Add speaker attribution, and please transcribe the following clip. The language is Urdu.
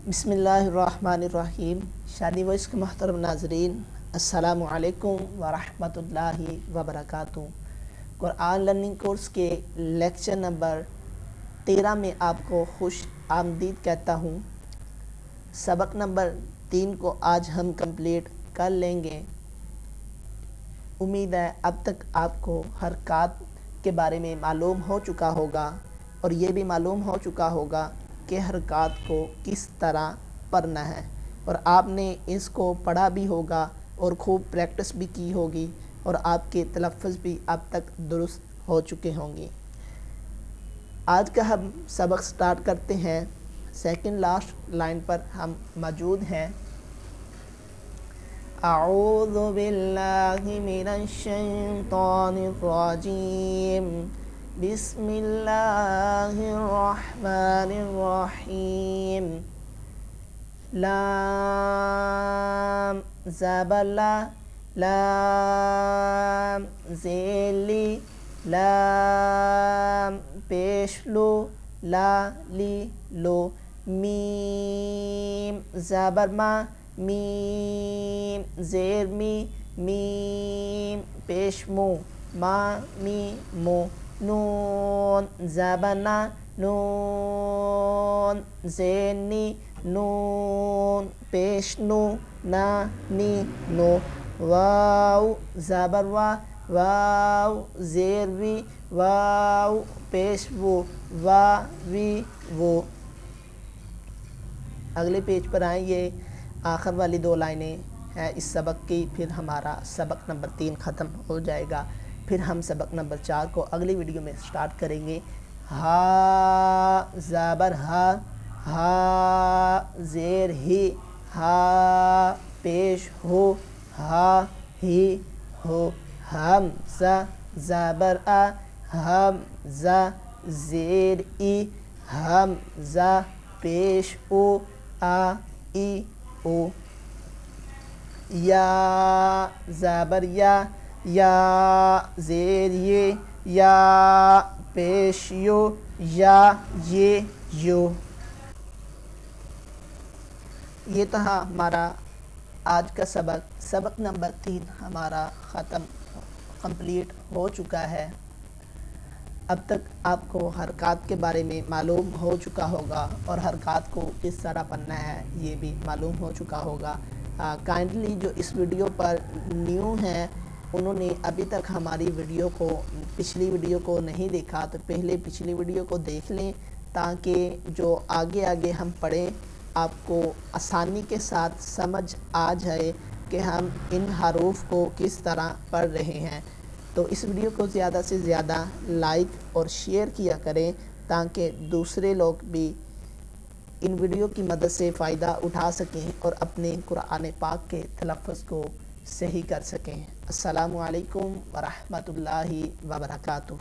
Speaker 1: بسم اللہ الرحمن الرحیم۔ شادی وائس کے محترم ناظرین، السلام علیکم ورحمۃ اللہ وبرکاتہ۔ قرآن لرننگ کورس کے لیکچر نمبر 13 میں آپ کو خوش آمدید کہتا ہوں۔ سبق نمبر 3 کو آج ہم کمپلیٹ کر لیں گے۔ امید ہے اب تک آپ کو حرکات کے بارے میں معلوم ہو چکا ہوگا اور یہ بھی معلوم ہو چکا ہوگا کہ حرکات کو کس طرح پڑھنا ہے، اور آپ نے اس کو پڑھا بھی ہوگا اور خوب پریکٹس بھی کی ہوگی اور آپ کے تلفظ بھی اب تک درست ہو چکے ہوں گے۔ آج کا ہم سبق سٹارٹ کرتے ہیں۔ سیکنڈ لاسٹ لائن پر ہم موجود ہیں۔ اعوذ باللہ من الشیطان الرجیم، بسم اللہ الرحمن الرحیم۔ لام زبر لا، لام زیر لی، لام پیش لو، لا لی لو۔ میم زبر ما، میم زیر می، میم پیش مو، ما می مو۔ نون زبر نا، نون زیر نی، نون پیش نو، نا نی نو۔ واو زبر وا، واو زیر وی، واو پیش وو، وا وی وو۔ اگلے پیج پر آئیں، یہ آخر والی 2 لائنیں ہیں اس سبق کی، پھر ہمارا سبق نمبر 3 ختم ہو جائے گا۔ پھر ہم سبق نمبر 4 کو اگلی ویڈیو میں سٹارٹ کریں گے۔ ہا زبر ہا، ہا زیر ہی، ہا پیش ہو، ہا ہی ہو۔ حمزہ زبر آ، حمزہ زیر ای، حمزہ پیش او، آ ای او۔ یا زبر یا، یا زیر یہ، یا پیش یو، یا یہ یو۔ یہ تھا ہمارا آج کا سبق۔ سبق نمبر 3 ہمارا کمپلیٹ ہو چکا ہے۔ اب تک آپ کو حرکات کے بارے میں معلوم ہو چکا ہوگا اور حرکات کو کس طرح پڑھنا ہے یہ بھی معلوم ہو چکا ہوگا۔ کائنڈلی جو اس ویڈیو پر نیو ہیں انہوں نے ابھی تک ہماری پچھلی ویڈیو کو نہیں دیکھا تو پہلے پچھلی ویڈیو کو دیکھ لیں، تاکہ جو آگے ہم پڑھیں آپ کو آسانی کے ساتھ سمجھ آ جائے کہ ہم ان حروف کو کس طرح پڑھ رہے ہیں۔ تو اس ویڈیو کو زیادہ سے زیادہ لائک اور شیئر کیا کریں تاکہ دوسرے لوگ بھی ان ویڈیو کی مدد سے فائدہ اٹھا سکیں اور اپنے قرآن پاک کے تلفظ کو صحیح کر سکیں۔ السلام علیکم ورحمۃ اللہ وبرکاتہ۔